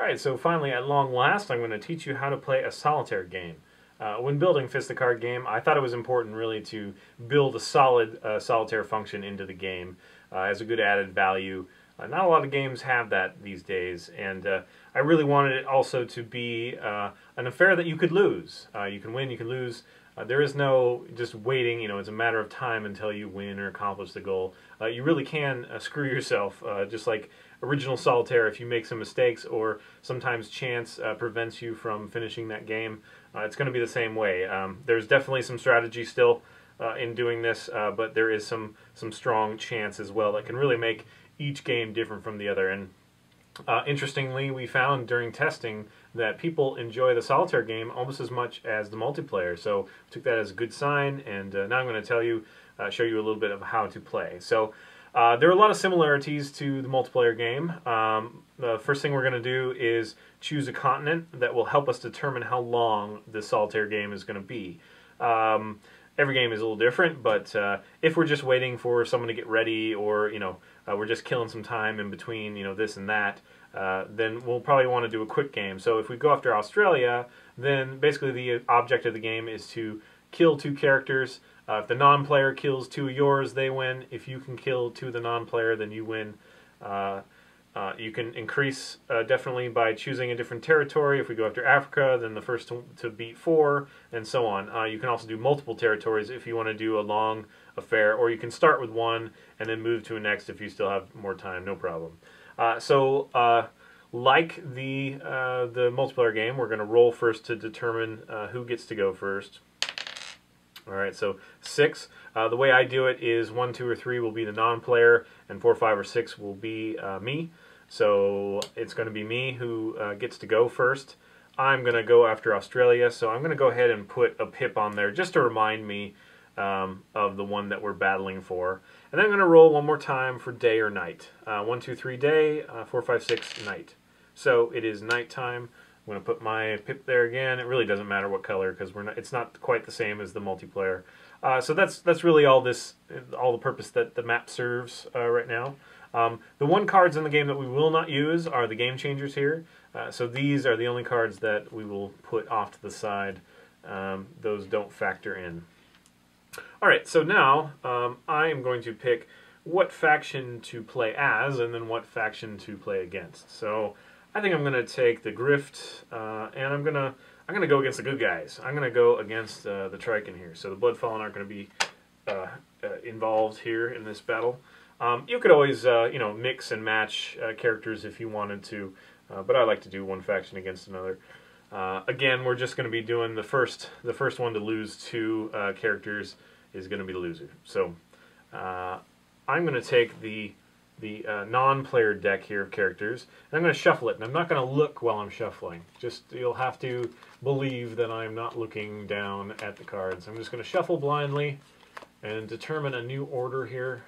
Alright, so finally, at long last, I'm going to teach you how to play a solitaire game. When building FISK the card game, I thought it was important really to build a solid solitaire function into the game as a good added value. Not a lot of games have that these days, and I really wanted it also to be an affair that you could lose. You can win, you can lose. There is no just waiting, it's a matter of time until you win or accomplish the goal. You really can screw yourself, just like original Solitaire. If you make some mistakes or sometimes chance prevents you from finishing that game, it's going to be the same way. There's definitely some strategy still in doing this, but there is some strong chance as well that can really make each game different from the other. And interestingly, we found during testing that people enjoy the solitaire game almost as much as the multiplayer. So we took that as a good sign, and now I'm going to tell you, show you a little bit of how to play. So there are a lot of similarities to the multiplayer game. The first thing we're going to do is choose a continent that will help us determine how long the solitaire game is going to be. Every game is a little different, but if we're just waiting for someone to get ready, or we're just killing some time in between, this and that, then we'll probably want to do a quick game. So if we go after Australia, then basically the object of the game is to kill 2 characters. If the non-player kills 2 of yours, they win. If you can kill 2 of the non-player, then you win. You can increase definitely by choosing a different territory. If we go after Africa, then the first to beat 4, and so on. You can also do multiple territories if you want to do a long affair, or you can start with one and then move to a next if you still have more time, no problem. Like the multiplayer game, we're going to roll first to determine who gets to go first. Alright, so 6. The way I do it is 1, 2, or 3 will be the non-player, and 4, 5, or 6 will be me. So it's going to be me who gets to go first. I'm going to go after Australia, so I'm going to go ahead and put a pip on there just to remind me of the one that we're battling for. And then I'm going to roll one more time for day or night. 1, 2, 3 day, 4, 5, 6 night. So it is nighttime. I'm going to put my pip there again. It really doesn't matter what color, because it's not quite the same as the multiplayer. So that's really all the purpose that the map serves right now. The 1 cards in the game that we will not use are the game changers here. So these are the only cards that we will put off to the side. Those don't factor in. Alright, so now I am going to pick what faction to play as, and then what faction to play against. So I think I'm going to take the Grift, and I'm going to go against the good guys. I'm going to go against the Triken here. So the Bloodfallen aren't going to be involved here in this battle. You could always, mix and match characters if you wanted to, but I like to do one faction against another. Again, we're just going to be doing the first one to lose 2 characters is going to be the loser. So I'm going to take the non-player deck here of characters, and I'm going to shuffle it, and I'm not going to look while I'm shuffling. You'll have to believe that I'm not looking down at the cards. I'm just going to shuffle blindly and determine a new order here.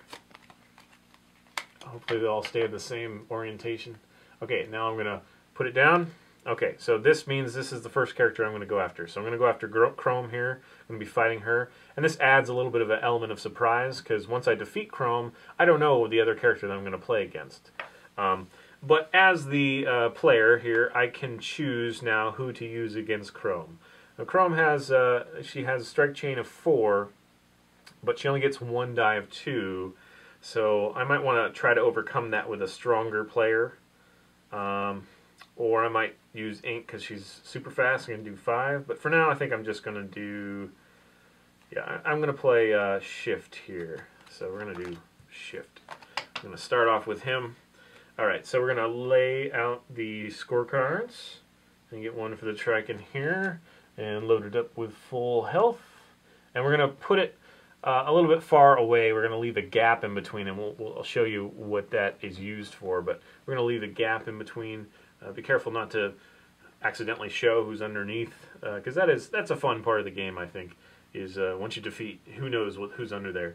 Hopefully they'll all stay in the same orientation. Okay, now I'm going to put it down. Okay, so this means this is the first character I'm going to go after. So I'm going to go after Chrome here. I'm going to be fighting her. And this adds a little bit of an element of surprise, because once I defeat Chrome, I don't know the other character that I'm going to play against. But as the player here, I can choose now who to use against Chrome. Now Chrome has, she has a strike chain of 4, but she only gets 1 die of 2. So I might want to try to overcome that with a stronger player. Or I might use Ink because she's super fast. I'm going to do 5. But for now, I think I'm just going to do... Yeah, I'm going to play Shift here. So we're going to do Shift. I'm going to start off with him. Alright, so we're going to lay out the scorecards. And get one for the Triken here. And load it up with full health. And we're going to put it a little bit far away. We're going to leave a gap in between. And I'll show you what that is used for. But we're going to leave a gap in between. Be careful not to accidentally show who's underneath, because that's a fun part of the game, I think, is once you defeat, who knows who's under there.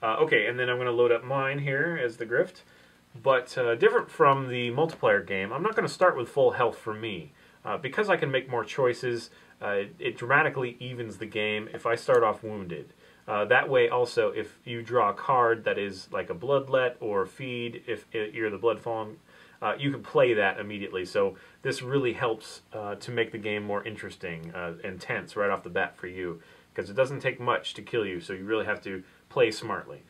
Okay, and then I'm going to load up mine here as the Grift, but different from the multiplayer game, I'm not going to start with full health for me. Because I can make more choices, it dramatically evens the game if I start off wounded. That way also, if you draw a card that is like a Bloodlet or Feed, if you're the Bloodfallen, you can play that immediately. So this really helps to make the game more interesting and tense right off the bat for you, because it doesn't take much to kill you, so you really have to play smartly.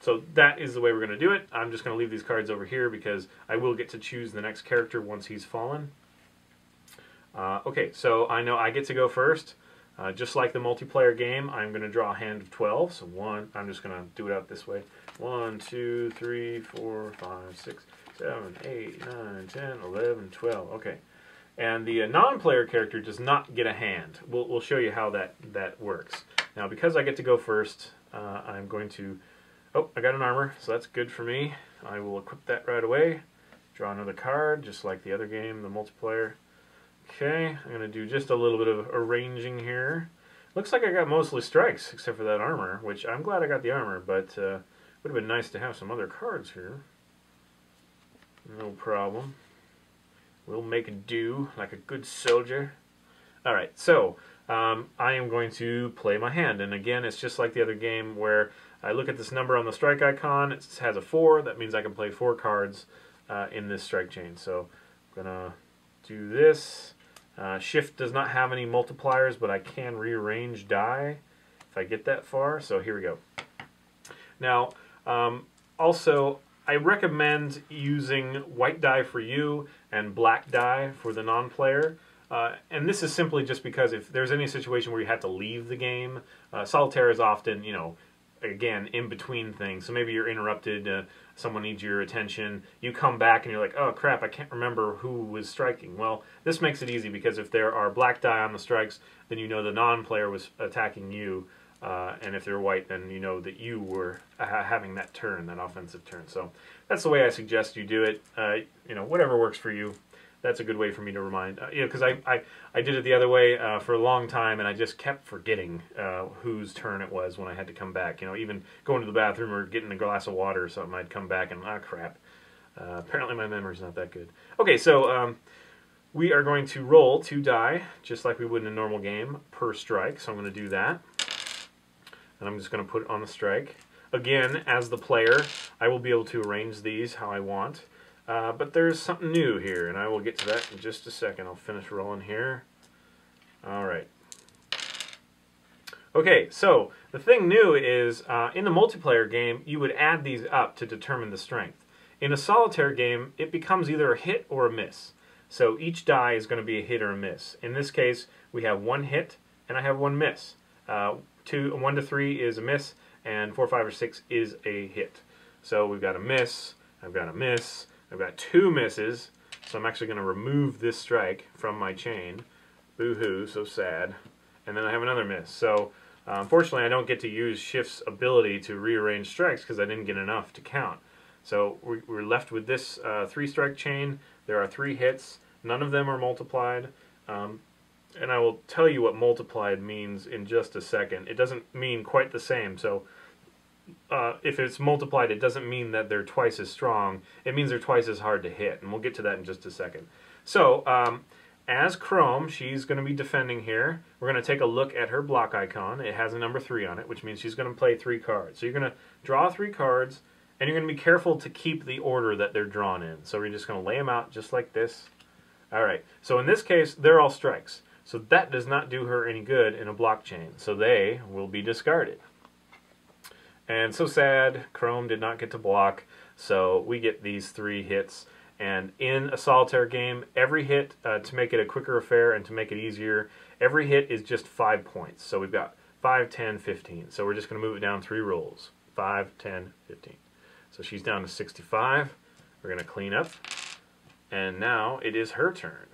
So that is the way we're going to do it. I'm just going to leave these cards over here because I will get to choose the next character once he's fallen. Okay, so I know I get to go first. Just like the multiplayer game, I'm going to draw a hand of 12. So I'm just going to do it out this way. 1, 2, 3, 4, 5, 6, 7, 8, 9, 10, 11, 12. Okay. And the non-player character does not get a hand. We'll show you how that works. Now, because I get to go first, I'm going to... Oh, I got an armor, so that's good for me. I will equip that right away. Draw another card, just like the other game, the multiplayer. Okay, I'm going to do just a little bit of arranging here. Looks like I got mostly strikes, except for that armor, which I'm glad I got the armor, but would have been nice to have some other cards here. No problem. We'll make do like a good soldier. Alright, so I am going to play my hand, and again, it's just like the other game where I look at this number on the strike icon. It has a 4. That means I can play 4 cards in this strike chain. So I'm going to do this. Shift does not have any multipliers, but I can rearrange die if I get that far. So here we go. Now, also, I recommend using white die for you and black die for the non-player. And this is simply just because if there's any situation where you have to leave the game, Solitaire is often, you know, again, in between things. So maybe you're interrupted, someone needs your attention, you come back and you're like, oh crap, I can't remember who was striking. Well, this makes it easy because if there are black die on the strikes, then you know the non-player was attacking you, and if they're white, then you know that you were having that turn, that offensive turn. So that's the way I suggest you do it. You know, whatever works for you. That's a good way for me to remind. You know, because I did it the other way for a long time, and I just kept forgetting whose turn it was when I had to come back. You know, even going to the bathroom or getting a glass of water or something, I'd come back and, crap. Apparently my memory's not that good. Okay, so we are going to roll 2 die, just like we would in a normal game, per strike. So I'm going to do that. And I'm just going to put it on the strike. Again, as the player, I will be able to arrange these how I want. But there's something new here, and I will get to that in just a second. I'll finish rolling here. Alright. Okay, so the thing new is, in the multiplayer game, you would add these up to determine the strength. In a solitaire game, it becomes either a hit or a miss. So each die is going to be a hit or a miss. In this case, we have 1 hit, and I have 1 miss. 1 to 3 is a miss, and 4, 5, or 6 is a hit. So we've got a miss, I've got a miss, I've got 2 misses, so I'm actually going to remove this strike from my chain. Boo-hoo, so sad. And then I have another miss. So unfortunately I don't get to use Shift's ability to rearrange strikes because I didn't get enough to count. So we're left with this 3-strike chain. There are 3 hits. None of them are multiplied. And I will tell you what multiplied means in just a second. It doesn't mean quite the same. So if it's multiplied, it doesn't mean that they're twice as strong. It means they're twice as hard to hit, and we'll get to that in just a second. So, as Chrome, she's going to be defending here. We're going to take a look at her block icon. It has a number 3 on it, which means she's going to play 3 cards. So you're going to draw 3 cards, and you're going to be careful to keep the order that they're drawn in. So we're just going to lay them out just like this. Alright, so in this case, they're all strikes. So that does not do her any good in a block chain. So they will be discarded. And so sad, Chrome did not get to block, so we get these 3 hits. And in a solitaire game, every hit, to make it a quicker affair and to make it easier, every hit is just 5 points. So we've got 5, 10, 15. So we're just going to move it down 3 rolls. 5, 10, 15. So she's down to 65. We're going to clean up. And now it is her turn.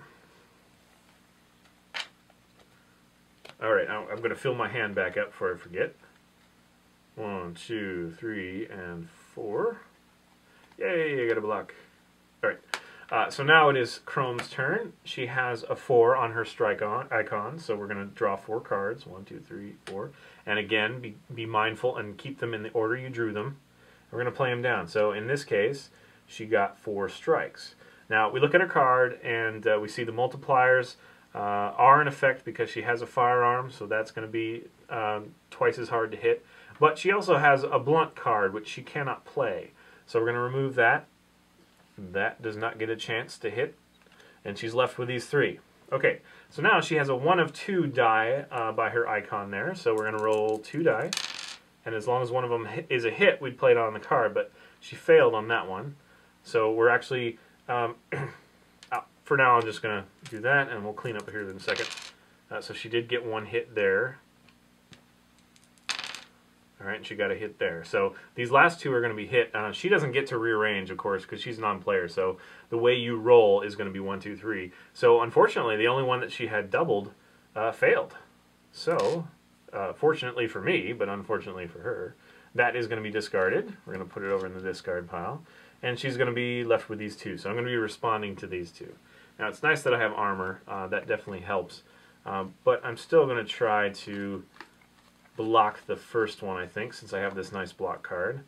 Alright, I'm going to fill my hand back up before I forget. 1, 2, 3, and 4. Yay, I got a block. Alright, so now it is Chrome's turn. She has a 4 on her strike icon, so we're going to draw 4 cards. 1, 2, 3, 4. And again, be mindful and keep them in the order you drew them. We're going to play them down. So in this case, she got 4 strikes. Now, we look at her card, and we see the multipliers are in effect because she has a firearm, so that's going to be twice as hard to hit. But she also has a blunt card, which she cannot play. So we're going to remove that. that does not get a chance to hit, and she's left with these 3. Okay, so now she has a 1 of 2 die by her icon there, so we're going to roll 2 die, and as long as one of them is a hit, we'd play it on the card, but she failed on that one. So we're actually, for now I'm just going to do that, and we'll clean up here in a second. So she did get 1 hit there. Alright, she got a hit there. So these last 2 are going to be hit. She doesn't get to rearrange, of course, because she's non-player. So the way you roll is going to be 1, 2, 3. So unfortunately, the only one that she had doubled failed. So, fortunately for me, but unfortunately for her, that is going to be discarded. We're going to put it over in the discard pile. And she's going to be left with these 2. So I'm going to be responding to these 2. Now, it's nice that I have armor. That definitely helps. But I'm still going to try to block the first one, I think, since I have this nice block card.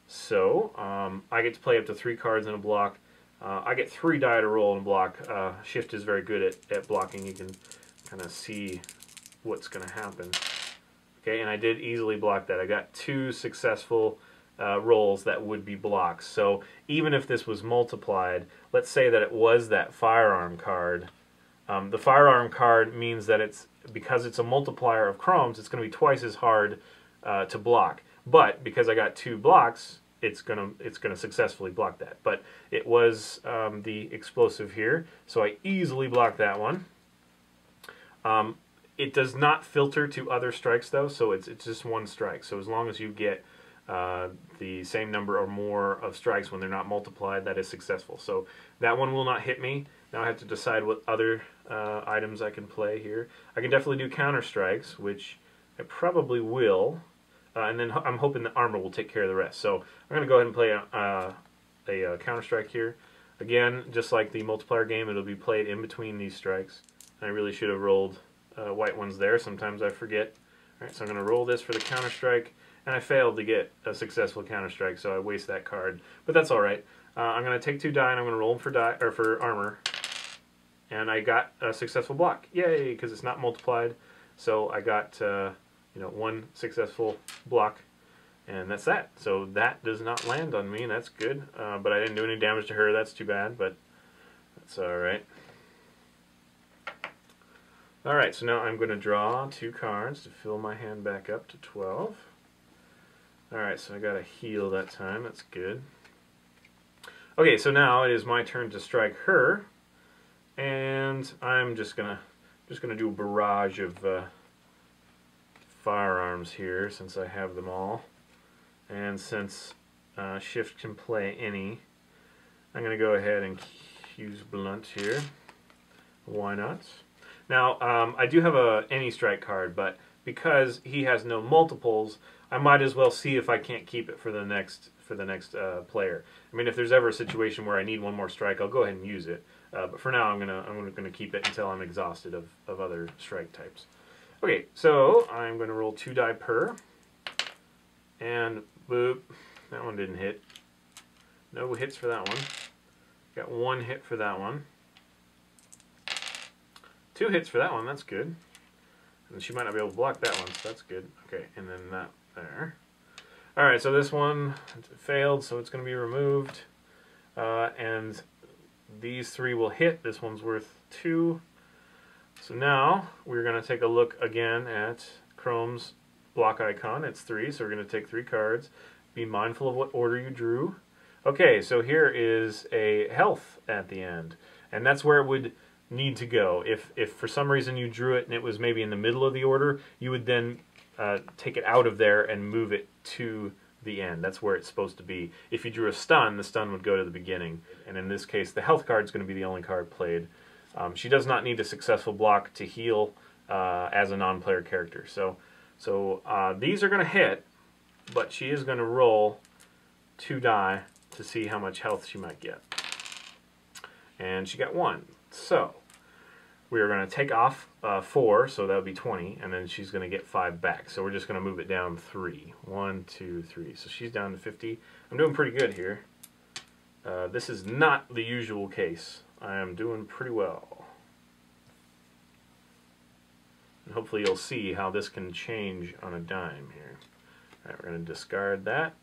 So, I get to play up to 3 cards in a block. I get 3 die to roll in a block. Shift is very good at blocking. You can kind of see what's going to happen. Okay, and I did easily block that. I got 2 successful rolls that would be blocks. So even if this was multiplied, let's say that it was that firearm card. The firearm card means that because it's a multiplier of chromes, it's going to be twice as hard to block. But because I got 2 blocks, it's gonna successfully block that. But it was the explosive here, so I easily blocked that one. It does not filter to other strikes though, so it's just 1 strike. So as long as you get the same number or more of strikes when they're not multiplied, that is successful. So that one will not hit me. Now I have to decide what other items I can play here. I can definitely do counter strikes, which I probably will, and then I'm hoping the armor will take care of the rest. So I'm going to go ahead and play a counter strike here. Again, just like the multiplier game, it'll be played in between these strikes. I really should have rolled white ones there. Sometimes I forget. All right, so I'm going to roll this for the counter strike, and I failed to get a successful counter strike, so I waste that card. But that's all right. I'm going to take 2 die, and I'm going to roll them for armor. And I got a successful block. Yay, because it's not multiplied. So I got 1 successful block, and that's that. So that does not land on me. That's good. But I didn't do any damage to her. That's too bad, but that's all right. All right, so now I'm going to draw 2 cards to fill my hand back up to 12. All right, so I got a heal that time. That's good. Okay, so now it is my turn to strike her. And I'm just gonna do a barrage of firearms here since I have them all, and since Shift can play any, I'm gonna go ahead and use Blunt here. Why not? Now I do have a any strike card, but because he has no multiples, I might as well see if I can't keep it for the next player. I mean, if there's ever a situation where I need 1 more strike, I'll go ahead and use it. But for now, I'm gonna keep it until I'm exhausted of other strike types. Okay, so I'm gonna roll 2 die per, and boop, that one didn't hit. No hits for that one. Got 1 hit for that one. 2 hits for that one. That's good. And she might not be able to block that one, so that's good. Okay, and then that there. All right, so this one failed, so it's going to be removed, and these 3 will hit. This one's worth 2. So now we're going to take a look again at Chrome's block icon. It's 3, so we're going to take 3 cards. Be mindful of what order you drew. Okay, so here is a health at the end, and that's where it would need to go. If for some reason you drew it and it was maybe in the middle of the order, you would then take it out of there and move it to the end. That's where it's supposed to be. If you drew a stun, the stun would go to the beginning, and in this case the health card is going to be the only card played. She does not need a successful block to heal as a non-player character. So these are going to hit, but she is going to roll 2 die to see how much health she might get. And she got 1. So we are going to take off 4, so that would be 20, and then she's going to get 5 back. So we're just going to move it down 3. 1, 2, 3. So she's down to 50. I'm doing pretty good here. This is not the usual case. I am doing pretty well. And hopefully you'll see how this can change on a dime here. All right, we're going to discard that.